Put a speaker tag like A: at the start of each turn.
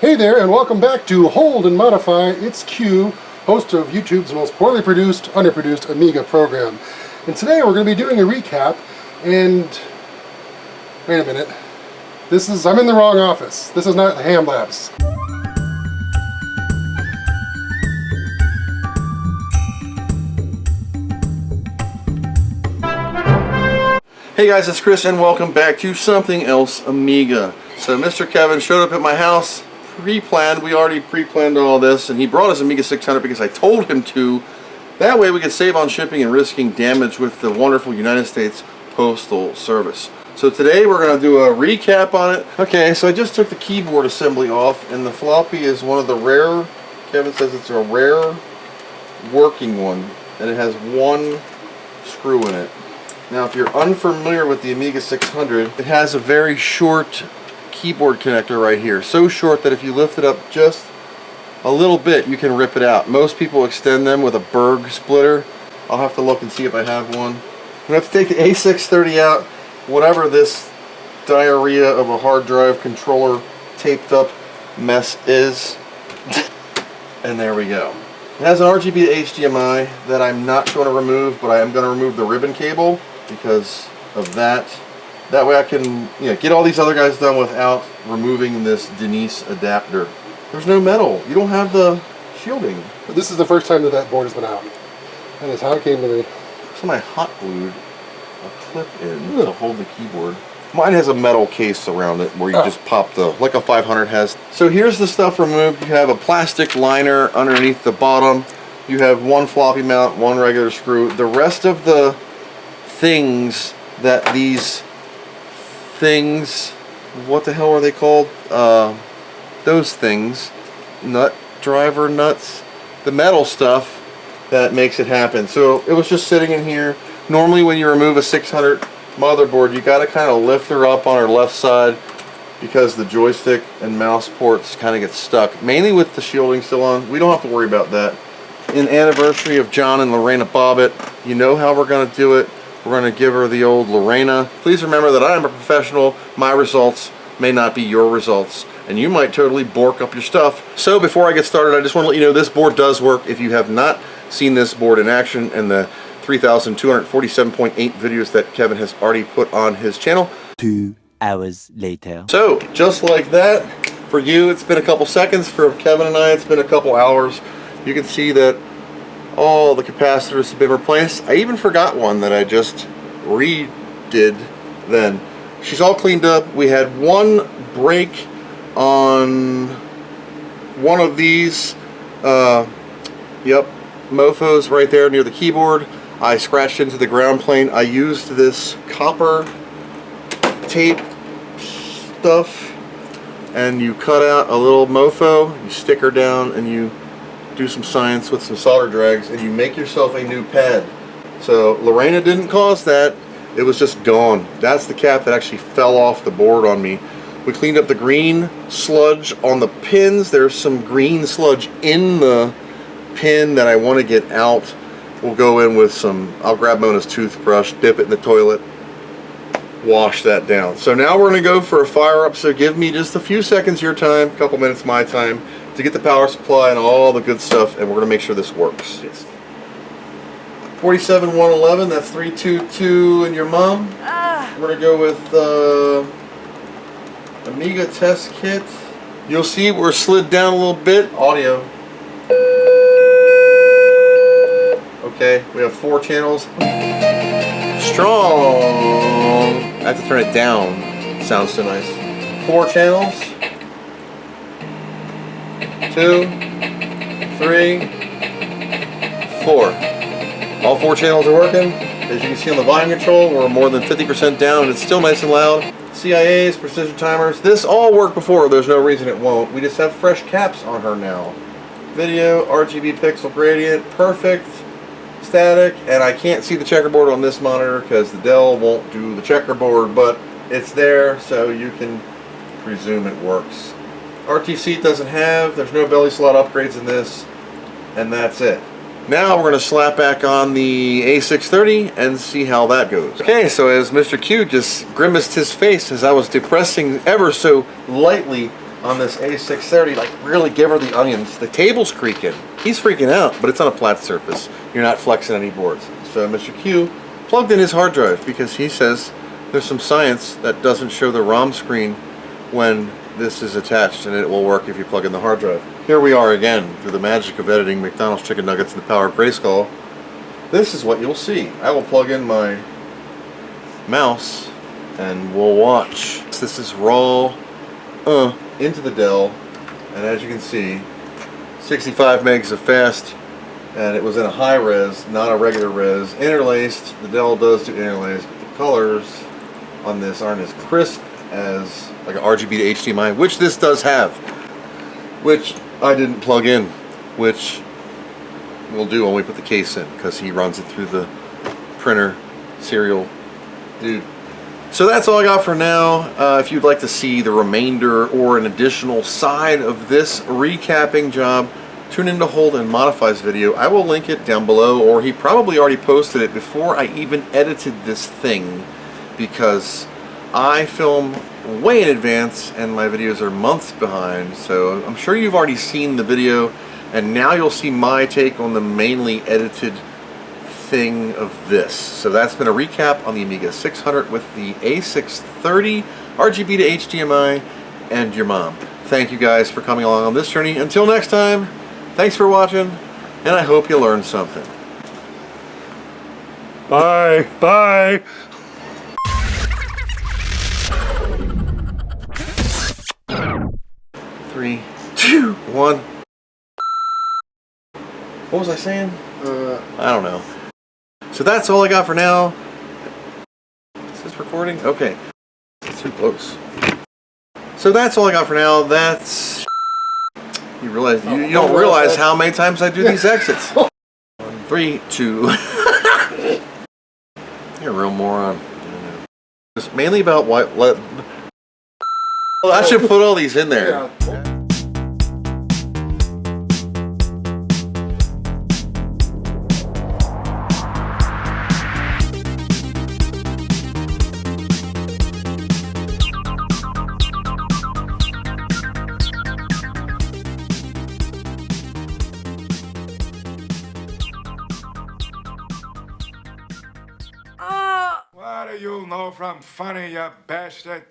A: Hey there, and welcome back to Hold and Modify. It's Q, host of YouTube's most poorly produced, underproduced Amiga program. And today we're going to be doing a recap, and... wait a minute. I'm in the wrong office. This is not the Ham Labs.
B: Hey guys, it's Chris and welcome back to Something Else Amiga. So Mr. Kevin showed up at my house pre-planned. We already pre-planned all this, and he brought us Amiga 600 because I told him to. That way we could save on shipping and risking damage with the wonderful United States Postal Service. So today we're going to do a recap on it. Okay, so I just took the keyboard assembly off, and the floppy is one of the rare, Kevin says it's a rare working one, and it has one screw in it. Now, if you're unfamiliar with the Amiga 600, it has a very short keyboard connector right here. So short that if you lift it up just a little bit, you can rip it out. Most people extend them with a Berg splitter. I'll have to look and see if I have one. I'm going to have to take the A630 out, whatever this diarrhea of a hard drive controller taped up mess is. And there we go. It has an RGB to HDMI that I'm not going to remove, but I am going to remove the ribbon cable because of that. That way I can get all these other guys done without removing this Denise adapter. There's no metal. You don't have the shielding.
A: But this is the first time that that board has been out. That is how it came to me.
B: So I hot glued a clip in to hold the keyboard. Mine has a metal case around it where you just pop the, like a 500 has. So here's the stuff removed. You have a plastic liner underneath the bottom. You have one floppy mount, one regular screw. The rest of the things that these things, what the hell are they called? Those things, nut driver nuts, the metal stuff that makes it happen. So it was just sitting in here. Normally when you remove a 600 motherboard, you got to kind of lift her up on her left side because the joystick and mouse ports kind of get stuck, mainly with the shielding still on. We don't have to worry about that. In anniversary of John and Lorena Bobbitt, you know how we're going to do it. We're going to give her the old Lorena. Please remember that I am a professional. My results may not be your results, and you might totally bork up your stuff. So before I get started, I just want to let you know this board does work. If you have not seen this board in action and the 3,247.8 videos that Kevin has already put on his channel.
C: 2 hours later.
B: So, just like that, for you it's been a couple seconds. For Kevin and I, it's been a couple hours. You can see that all the capacitors have been replaced. I even forgot one that I just redid then. She's all cleaned up. We had one break on one of these mofos right there near the keyboard. I scratched into the ground plane. I used this copper tape stuff, and you cut out a little mofo, you stick her down, and you do some science with some solder drags, and you make yourself a new pad. So Lorena didn't cause that. It was just gone. That's the cap that actually fell off the board on me. We cleaned up the green sludge on the pins. There's some green sludge in the pin that I want to get out. We'll go in with some, I'll grab Mona's toothbrush, dip it in the toilet, wash that down. So now we're going to go for a fire up, so give me just a few seconds of your time, a couple minutes of my time, to get the power supply and all the good stuff, and we're going to make sure this works. Yes. 47111, that's 322 and your mom. We're going to go with Amiga test kit. You'll see we're slid down a little bit. Audio. Okay, we have 4 channels. Strong. I have to turn it down. It sounds so nice. 4 channels. 2, 3, 4. All 4 channels are working. As you can see on the volume control, we're more than 50% down, and it's still nice and loud. CIAs, precision timers. This all worked before. There's no reason it won't. We just have fresh caps on her now. Video, RGB pixel gradient, perfect. Static, and I can't see the checkerboard on this monitor because the Dell won't do the checkerboard, but it's there, so you can presume it works. RTC doesn't have, there's no belly slot upgrades in this, and that's it. Now we're going to slap back on the A630 and see how that goes. Okay, so as Mr. Q just grimaced his face as I was depressing ever so lightly on this A630, like really give her the onions. The table's creaking. He's freaking out, but it's on a flat surface. You're not flexing any boards. So Mr. Q plugged in his hard drive because he says there's some science that doesn't show the ROM screen when this is attached, and it will work if you plug in the hard drive. Here we are again, through the magic of editing McDonald's chicken nuggets and the power of Grayskull. This is what you'll see. I will plug in my mouse and we'll watch. This is raw into the Dell, and as you can see, 65 megs of fast, and it was in a high res, not a regular res. Interlaced, the Dell does do interlaced, but the colors on this aren't as crisp as like an RGB to HDMI, which this does have, which I didn't plug in, which we'll do when we put the case in, because he runs it through the printer serial dude. So that's all I got for now. If you'd like to see the remainder or an additional side of this recapping job, tune in to Hold and Modify's video. I will link it down below, or he probably already posted it before I even edited this thing, because I film way in advance and my videos are months behind. So I'm sure you've already seen the video, and now you'll see my take on the mainly edited thing of this. So that's been a recap on the Amiga 600 with the A630, RGB to HDMI, and your mom. Thank you guys for coming along on this journey. Until next time, thanks for watching, and I hope you learned something.
A: Bye. Bye.
B: Three, two, one. What was I saying? I don't know. So that's all I got for now. Is this recording? Okay. It's too close. So that's all I got for now. That's... You realize, you don't realize how many times I do these exits. 1, 3, 2. You're a real moron. It's mainly about what... Well, I should put all these in there.
D: What do you know from funny, you bastard?